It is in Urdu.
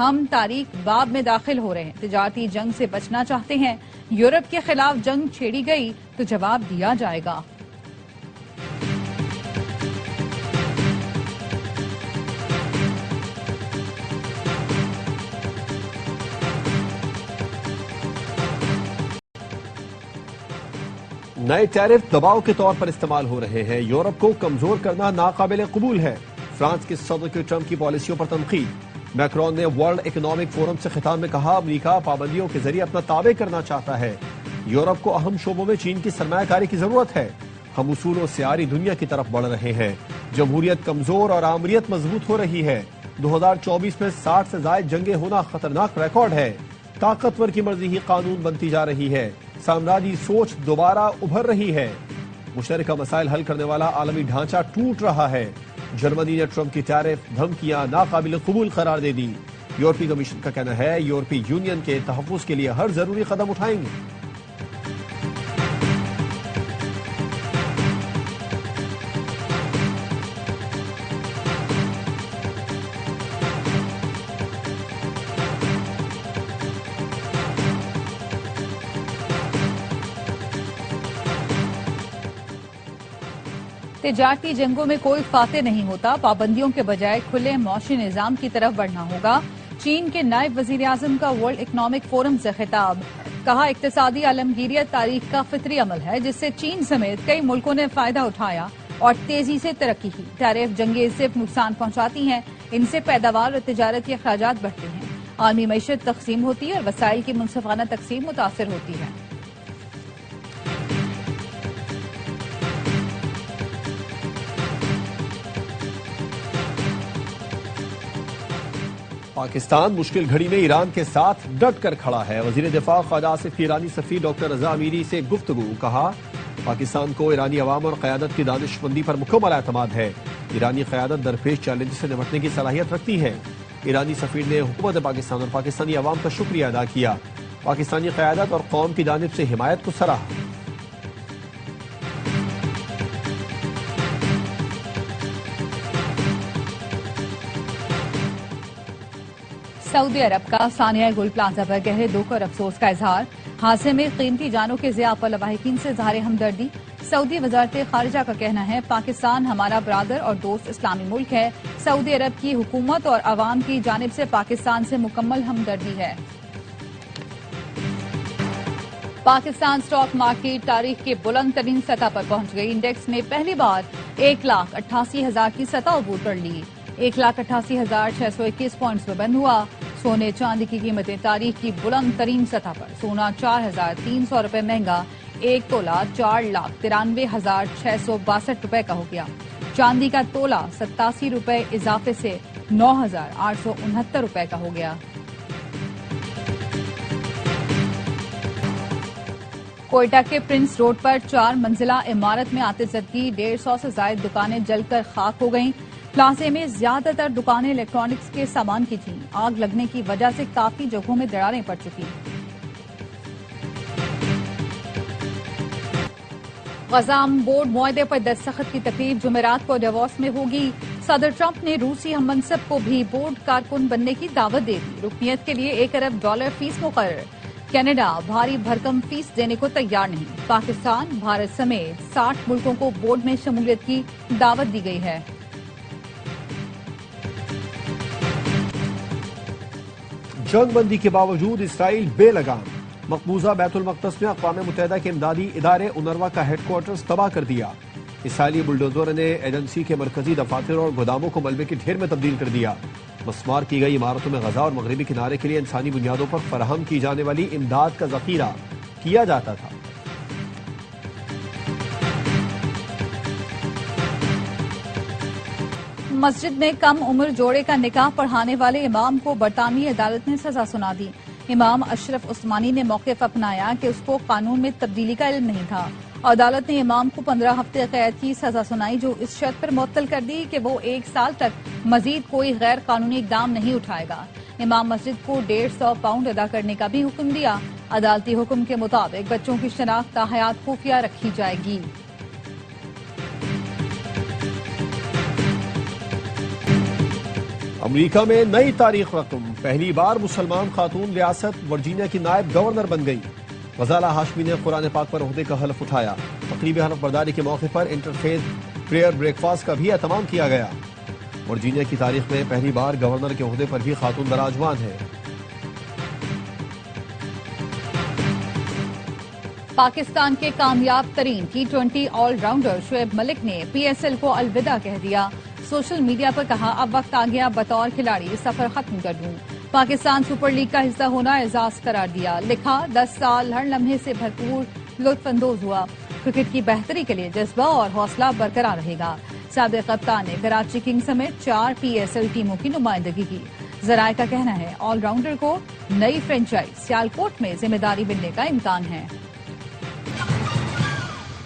ہم تاریخ باب میں داخل ہو رہے ہیں، تجارتی جنگ سے بچنا چاہتے ہیں، یورپ کے خلاف جنگ چھیڑی گئی تو جواب دیا جائے گا۔ نئے ٹیرف دباؤ کے طور پر استعمال ہو رہے ہیں، یورپ کو کمزور کرنا ناقابل قبول ہے، فرانس کے صدر کی ٹرمپ کی پالیسیوں پر تنقید۔ میکرون نے ورلڈ اکنامک فورم سے خطاب میں کہا امریکہ پابندیوں کے ذریعے اپنا تابع کرنا چاہتا ہے، یورپ کو اہم شعبوں میں چین کی سرمایہ کاری کی ضرورت ہے، ہم اصولوں سے آری دنیا کی طرف بڑھ رہے ہیں، جمہوریت کمزور اور آمریت مضبوط ہو رہی ہے، 2024 میں 60 سے زائد جنگیں ہونا خطرناک ریکارڈ ہے، طاقتور کی مرضی ہی قانون بنتی جا رہی ہے، سامراجی سوچ دوبارہ ابھر رہی ہے، مشترکہ مسائل حل کرنے والا عالمی ڈھانچہ ٹوٹ رہا ہے، جرمنی نے ٹرمپ کی ٹیرف دھمکیاں ناقابل قبول قرار دے دی، یورپی کمیشن کا کہنا ہے یورپی یونین کے تحفظ کے لیے ہر ضروری قدم اٹھائیں گے۔ تجارتی جنگوں میں کوئی فاتح نہیں ہوتا، پابندیوں کے بجائے کھلے معاشی نظام کی طرف بڑھنا ہوگا، چین کے نائب وزیر اعظم کا ورلڈ اکنامک فورم سے خطاب، کہا اقتصادی عالمگیریت تاریخ کا فطری عمل ہے جس سے چین سمیت کئی ملکوں نے فائدہ اٹھایا اور تیزی سے ترقی کی، ٹیرف جنگیں صرف نقصان پہنچاتی ہیں، ان سے پیداوار اور تجارتی اخراجات بڑھتے ہیں، عالمی معیشت تقسیم ہوتی ہے اور وسائل کی منصفانہ تقسیم متاثر ہوتی ہے۔ پاکستان مشکل گھڑی میں ایران کے ساتھ ڈٹ کر کھڑا ہے، وزیر دفاع خواجہ آصف کی ایرانی سفیر ڈاکٹر رضا امیری سے گفتگو، کہا پاکستان کو ایرانی عوام اور قیادت کی دانش مندی پر مکمل اعتماد ہے، ایرانی قیادت درپیش چیلنج سے نمٹنے کی صلاحیت رکھتی ہے، ایرانی سفیر نے حکومت پاکستان اور پاکستانی عوام کا شکریہ ادا کیا، پاکستانی قیادت اور قوم کی جانب سے حمایت کو سراہا۔ سعودی عرب کا ثانیہ گل پلازا پر گہرے دکھ اور افسوس کا اظہار، حادثے میں قیمتی جانوں کے ضیاع پر لواحقین سے اظہار ہمدردی، سعودی وزارت خارجہ کا کہنا ہے پاکستان ہمارا برادر اور دوست اسلامی ملک ہے، سعودی عرب کی حکومت اور عوام کی جانب سے پاکستان سے مکمل ہمدردی ہے۔ پاکستان سٹاک مارکیٹ تاریخ کے بلند ترین سطح پر پہنچ گئی، انڈیکس نے پہلی بار 1,88,000 کی سطح عبور کر لی، 1,88,621 پوائنٹس پر بند ہوا، سونے چاندی کی قیمتیں تاریخ کی بلند ترین سطح پر، سونا 4,300 روپے مہنگا 1 تولہ 4,93,662 روپے کا ہو گیا، چاندی کا تولہ 87 روپے اضافے سے 9,869 روپے کا ہو گیا۔ کوئٹہ کے پرنس روڈ پر 4 منزلہ عمارت میں آتش زدگی، 150 سے زائد دکانیں جل کر خاک ہو گئیں، پلازے میں زیادہ تر دکانیں الیکٹرانکس کے سامان کی تھیں، آگ لگنے کی وجہ سے کافی جگہوں میں دراڑیں پڑ چکی۔ غزام بورڈ معاہدے پر دستخط کی تقریب جمعرات کو ڈیووس میں ہوگی، صدر ٹرمپ نے روسی ہم منصب کو بھی بورڈ کارکن بننے کی دعوت دے دی، رکنیت کے لیے $1 ارب فیس مقرر، کینیڈا بھاری بھرکم فیس دینے کو تیار نہیں، پاکستان بھارت سمیت 60 ملکوں کو بورڈ میں شمولیت کی دعوت دی گئی ہے۔ جنگ بندی کے باوجود اسرائیل بے لگام، مقبوضہ بیت المقدس میں اقوام متحدہ کے امدادی ادارے اونروا کا ہیڈ کوارٹرز تباہ کر دیا، اسرائیلی بلڈوزروں نے ایجنسی کے مرکزی دفاتر اور گوداموں کو ملبے کے ڈھیر میں تبدیل کر دیا، مسمار کی گئی عمارتوں میں غزہ اور مغربی کنارے کے لیے انسانی بنیادوں پر فراہم کی جانے والی امداد کا ذخیرہ کیا جاتا تھا۔ مسجد میں کم عمر جوڑے کا نکاح پڑھانے والے امام کو برطانوی عدالت نے سزا سنا دی، امام اشرف عثمانی نے موقف اپنایا کہ اس کو قانون میں تبدیلی کا علم نہیں تھا، عدالت نے امام کو 15 ہفتے قید کی سزا سنائی جو اس شرط پر معطل کر دی کہ وہ 1 سال تک مزید کوئی غیر قانونی اقدام نہیں اٹھائے گا، امام مسجد کو 150 پاؤنڈ ادا کرنے کا بھی حکم دیا، عدالتی حکم کے مطابق بچوں کی شناخت تاحیات خفیہ رکھی جائے گی۔ امریکہ میں نئی تاریخ رقم، پہلی بار مسلمان خاتون ریاست ورجینیا کی نائب گورنر بن گئی۔ غزالہ ہاشمی نے قرآن پاک پر عہدے کا حلف اٹھایا۔ تقریبی حلف برداری کے موقع پر انٹرفیتھ پریئر بریک فاسٹ کا بھی اہتمام کیا گیا۔ ورجینیا کی تاریخ میں پہلی بار گورنر کے عہدے پر بھی خاتون براجمان ہے۔ پاکستان کے کامیاب ترین T20 all rounder Shoaib Malik نے PSL کو الوداع کہہ دیا۔ سوشل میڈیا پر کہا، اب وقت آ گیا بطور کھلاڑی سفر ختم کر دوں۔ پاکستان سپر لیگ کا حصہ ہونا اعزاز قرار دیا۔ لکھا، 10 سال ہر لمحے سے بھرپور لطف اندوز ہوا۔ کرکٹ کی بہتری کے لیے جذبہ اور حوصلہ برقرار رہے گا۔ سابق کپتان نے کراچی کنگز سمیت 4 PSL ٹیموں کی نمائندگی کی۔ ذرائع کا کہنا ہے آل راؤنڈر کو نئی فرنچائز سیالکوٹ میں ذمہ داری ملنے کا امکان ہے۔